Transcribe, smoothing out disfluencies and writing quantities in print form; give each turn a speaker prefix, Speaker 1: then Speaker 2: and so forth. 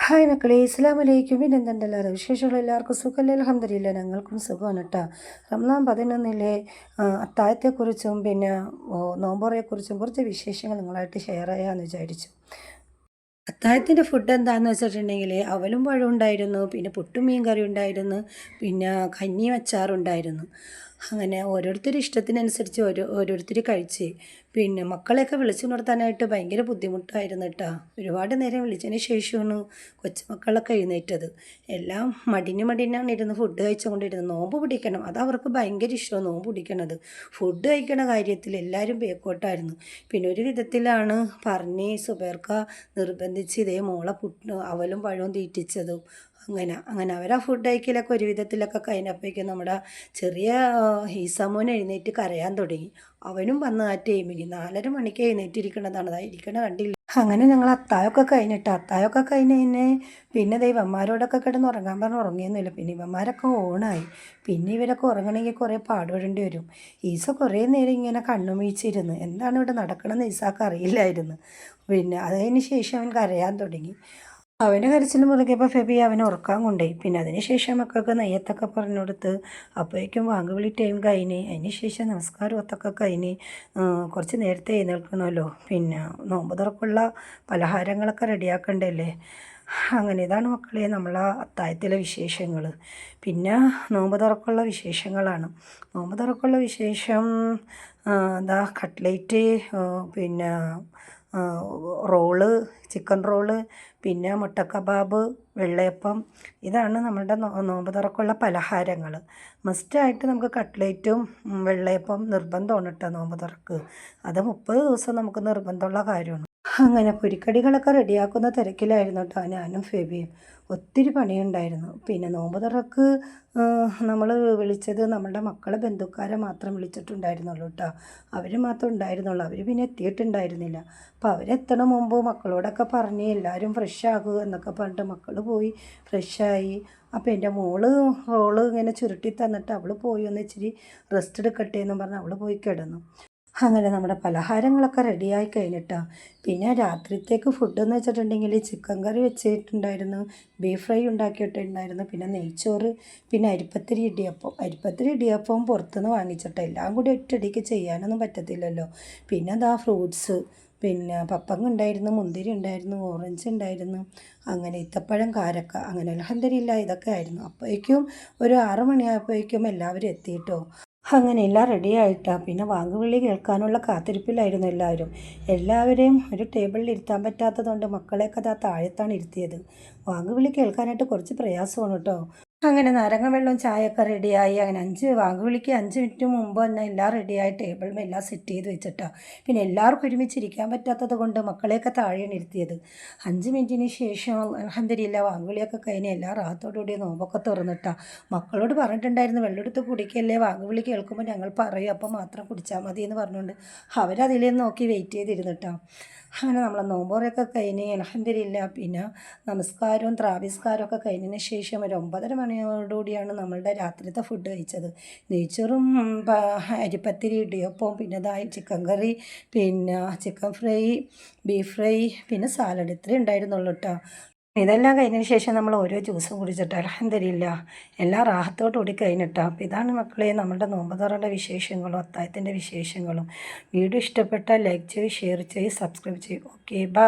Speaker 1: Hi മക്കളെ, അസ്സലാമു അലൈക്കും. പിന്നെന്തുണ്ട് എല്ലാവരും വിശേഷങ്ങൾ? എല്ലാവർക്കും സുഖമല്ലേ? അൽഹംദുലില്ലാ, ഞങ്ങൾക്കും സുഖമാണ് കേട്ടോ. റമദാൻ 11 അത്താഴത്തെക്കുറിച്ചും പിന്നെ നോമ്പുറയെക്കുറിച്ചും കുറച്ച് വിശേഷങ്ങൾ നിങ്ങളായിട്ട് ഷെയർ ചെയ്യാമെന്ന് വിചാരിച്ചു. അത്താഴത്തിൻ്റെ ഫുഡ് എന്താണെന്ന് വെച്ചിട്ടുണ്ടെങ്കിൽ അവലും പഴവും ഉണ്ടായിരുന്നു, പിന്നെ പുട്ടും മീൻ കറി ഉണ്ടായിരുന്നു, പിന്നെ കഞ്ഞിയും അച്ചാറുണ്ടായിരുന്നു. അങ്ങനെ ഓരോരുത്തരുടെ ഇഷ്ടത്തിനനുസരിച്ച് ഓരോരുത്തർ കഴിച്ച്. പിന്നെ മക്കളെയൊക്കെ വിളിച്ചു നിർത്താനായിട്ട് ഭയങ്കര ബുദ്ധിമുട്ടായിരുന്നു കേട്ടോ. ഒരുപാട് നേരം വിളിച്ചതിന് ശേഷമാണ് കൊച്ചുമക്കളൊക്കെ എഴുന്നേറ്റത്. എല്ലാം മടിനാണ് ഇരുന്ന് ഫുഡ് കഴിച്ചുകൊണ്ടിരുന്നത്. നോമ്പ് പിടിക്കണം, അത് അവർക്ക് ഭയങ്കര ഇഷ്ടമാണ് നോമ്പ് പിടിക്കണത്. ഫുഡ് കഴിക്കണ കാര്യത്തിൽ എല്ലാവരും ബേക്കോട്ടായിരുന്നു. പിന്നെ ഒരു വിധത്തിലാണ് പറഞ്ഞ് സുബൈർക്ക നിർബന്ധിച്ച് ഇതേ മോളെ അവലും പഴവും തീറ്റിച്ചതും. അങ്ങനെ അവരാ ഫുഡ് കഴിക്കലൊക്കെ ഒരു വിധത്തിലൊക്കെ കഴിഞ്ഞപ്പോഴേക്കും നമ്മുടെ ചെറിയ ഹീസാമോൻ എഴുന്നേറ്റ് കരയാൻ തുടങ്ങി. അവനും വന്ന് ആ ടൈമിൽ 4:30 മണിക്ക് എഴുന്നേറ്റിരിക്കണതാണ്, ഇരിക്കണ കണ്ടില്ല. അങ്ങനെ ഞങ്ങൾ അത്താഴമൊക്കെ കഴിഞ്ഞ് പിന്നെ ഇവന്മാരോടൊക്കെ കിടന്ന് ഉറങ്ങാൻ പറഞ്ഞ് ഉറങ്ങിയൊന്നുമില്ല. പിന്നെ ഇവന്മാരൊക്കെ ഓണായി. പിന്നെ ഇവരൊക്കെ ഉറങ്ങണമെങ്കിൽ കുറേ പാടുപെടേണ്ടി വരും. ഈസ കുറേ നേരം ഇങ്ങനെ കണ്ണുമീച്ചിരുന്ന് എന്താണ് ഇവിടെ നടക്കണമെന്ന് ഈസാക്ക് അറിയില്ലായിരുന്നു. പിന്നെ അതിന് ശേഷം അവൻ കരയാൻ തുടങ്ങി. അവൻ്റെ കരച്ചിൽ മുറുകിയപ്പോൾ ഫെബി അവനെ ഉറക്കാൻ കൊണ്ടുപോയി. പിന്നെ അതിന് ശേഷം മക്കൾക്ക് നെയ്യത്തൊക്കെ പറഞ്ഞു കൊടുത്ത് അപ്പോഴേക്കും വാങ്ങുവിളി ടൈം കഴിഞ്ഞ്. അതിന് ശേഷം നമസ്കാരം ഒത്തൊക്കെ കഴിഞ്ഞ് കുറച്ച് നേരത്തെ എഴുന്നേൽക്കണമല്ലോ. പിന്നെ നോമ്പ് തുറക്കുള്ള പലഹാരങ്ങളൊക്കെ റെഡിയാക്കണ്ടല്ലേ. അങ്ങനെ ഇതാണ് മക്കളെ നമ്മളെ അത്താഴത്തിലെ വിശേഷങ്ങൾ. പിന്നെ നോമ്പ് തുറക്കുള്ള വിശേഷങ്ങളാണ്. നോമ്പ് തുറക്കുള്ള വിശേഷം എന്താ കട്ട്ലേറ്റ്, പിന്നെ റോള്, ചിക്കൻ റോള്, പിന്നെ മുട്ട കബാബ്, വെള്ളയപ്പം. ഇതാണ് നമ്മളുടെ നോമ്പ് തുറക്കുള്ള പലഹാരങ്ങൾ. മസ്റ്റായിട്ട് നമുക്ക് കട്ട്ലേറ്റും വെള്ളയപ്പം നിർബന്ധമാണ് കേട്ടോ നോമ്പ് തുറക്ക്. അത് 30 ദിവസം നമുക്ക് നിർബന്ധമുള്ള കാര്യമാണ്. അങ്ങനെ പൊരിക്കടികളൊക്കെ റെഡിയാക്കുന്ന തിരക്കിലായിരുന്നു കേട്ടോ ഞാനും ഫെബിയും. ഒത്തിരി പണിയുണ്ടായിരുന്നു. പിന്നെ നോമ്പ് തുറക്ക് നമ്മൾ വിളിച്ചത് നമ്മളുടെ മക്കളെ ബന്ധുക്കാരെ മാത്രം വിളിച്ചിട്ടുണ്ടായിരുന്നുള്ളൂ കേട്ടോ. അവർ മാത്രം ഉണ്ടായിരുന്നുള്ളൂ. അവർ പിന്നെ എത്തിയിട്ടുണ്ടായിരുന്നില്ല. അപ്പോൾ അവരെത്തണ മുമ്പ് മക്കളോടൊക്കെ പറഞ്ഞ് എല്ലാവരും ഫ്രഷ് ആകുക എന്നൊക്കെ പറഞ്ഞിട്ട് മക്കൾ പോയി ഫ്രഷായി. അപ്പോൾ എൻ്റെ റോള് ഇങ്ങനെ ചുരുട്ടി തന്നിട്ട് അവൾ പോയി ഒന്ന് ഇച്ചിരി റെസ്റ്റ് എടുക്കട്ടെ എന്നും പറഞ്ഞ് അവൾ പോയി കിടന്നു. അങ്ങനെ നമ്മുടെ പലഹാരങ്ങളൊക്കെ റെഡിയായി കഴിഞ്ഞിട്ടാണ്. പിന്നെ രാത്രിത്തേക്ക് ഫുഡ് എന്ന് വെച്ചിട്ടുണ്ടെങ്കിൽ ചിക്കൻ കറി വെച്ചിട്ടുണ്ടായിരുന്നു, ബീഫ് ഫ്രൈ ഉണ്ടാക്കിയിട്ടുണ്ടായിരുന്നു, പിന്നെ നെയ്ച്ചോറ്, പിന്നെ അരിപ്പത്തിരി ഇടിയപ്പവും പുറത്തുനിന്ന് വാങ്ങിച്ചിട്ട് എല്ലാം കൂടി ഒറ്റയടിക്ക് ചെയ്യാനൊന്നും പറ്റത്തില്ലല്ലോ. പിന്നെ അതാ ഫ്രൂട്ട്സ്, പിന്നെ പപ്പങ്ങ ഉണ്ടായിരുന്നു, മുന്തിരി ഉണ്ടായിരുന്നു, ഓറഞ്ച് ഉണ്ടായിരുന്നു, അങ്ങനെ ഈത്തപ്പഴം, കാരക്ക, അങ്ങനെ അൽഹംദുലില്ലാ ഇതൊക്കെ ആയിരുന്നു. അപ്പോഴേക്കും ഒരു 6 മണിയായപ്പോഴേക്കും എല്ലാവരും എത്തിയിട്ടോ. അങ്ങനെ എല്ലാം റെഡി ആയിട്ടാണ്. പിന്നെ വാങ്ങുവിളി കേൾക്കാനുള്ള കാത്തിരിപ്പിലായിരുന്നു എല്ലാവരും. എല്ലാവരെയും ഒരു ടേബിളിൽ ഇരുത്താൻ പറ്റാത്തതുകൊണ്ട് മക്കളെയൊക്കെ അതാ താഴത്താണ് ഇരുത്തിയത്. വാങ്ങുവിളി കേൾക്കാനായിട്ട് കുറച്ച് പ്രയാസമാണ് കേട്ടോ. അങ്ങനെ നാരങ്ങ വെള്ളവും ചായയൊക്കെ റെഡിയായി. അങ്ങനെ വാങ്ങുവിളിക്ക് 5 മിനിറ്റ് മുമ്പ് തന്നെ എല്ലാം റെഡിയായി ടേബിളിൽ എല്ലാം സെറ്റ് ചെയ്ത് വെച്ചിട്ടാണ്. പിന്നെ എല്ലാവർക്കും ഒരുമിച്ചിരിക്കാൻ പറ്റാത്തത് കൊണ്ട് മക്കളെയൊക്കെ താഴെയാണ് ഇരുത്തിയത്. 5 മിനിറ്റിന് ശേഷം അൽഹംദുലില്ലാ വാങ്ങുവിളിയൊക്കെ കഴിഞ്ഞ് എല്ലാ റാഹത്തോടുകൂടി നോമ്പൊക്കെ തുറന്നിട്ടാണ്. മക്കളോട് പറഞ്ഞിട്ടുണ്ടായിരുന്നു വെള്ളമെടുത്ത് കുടിക്കല്ലേ, വാങ്ങുവിളി കേൾക്കുമ്പോൾ ഞങ്ങൾ പറയും അപ്പോൾ മാത്രം കുടിച്ചാൽ മതി എന്ന് പറഞ്ഞുകൊണ്ട് അവരതിലേ നോക്കി വെയിറ്റ് ചെയ്തിരുന്നിട്ടാണ്. അങ്ങനെ നമ്മളെ നോമ്പുറയൊക്കെ കഴിഞ്ഞ് അൽഹംദുലില്ലാ പിന്നെ നമസ്കാരവും ത്രാവിസ്കാരമൊക്കെ കഴിഞ്ഞതിന് ശേഷം ഒരു 9:30 മണിയോടുകൂടിയാണ് നമ്മളുടെ രാത്രിത്തെ ഫുഡ് കഴിച്ചത്. നെയ്ച്ചോറും അരിപ്പത്തിരി, ഇടിയപ്പവും, പിന്നെ ചിക്കൻ കറി, പിന്നെ ചിക്കൻ ഫ്രൈ, ബീഫ് ഫ്രൈ, പിന്നെ സാലഡ്, ഇത്രയും ഉണ്ടായിരുന്നുള്ളൂ കേട്ടോ. ഇതെല്ലാം കഴിഞ്ഞതിന് ശേഷം നമ്മൾ ഓരോ ജ്യൂസും കുടിച്ചിട്ട് അൽഹംദുലില്ലാ എല്ലാം റാഹത്തോടു കൂടി കഴിഞ്ഞിട്ടാണ്. അപ്പോൾ ഇതാണ് മക്കളെ നമ്മുടെ നോമ്പ് തുറയുടെ വിശേഷങ്ങളും അത്താഴത്തിൻ്റെ വിശേഷങ്ങളും. വീഡിയോ ഇഷ്ടപ്പെട്ടാൽ ലൈക്ക് ചെയ്യ്, ഷെയർ ചെയ്യ്, സബ്സ്ക്രൈബ് ചെയ്യ്. Okay, by.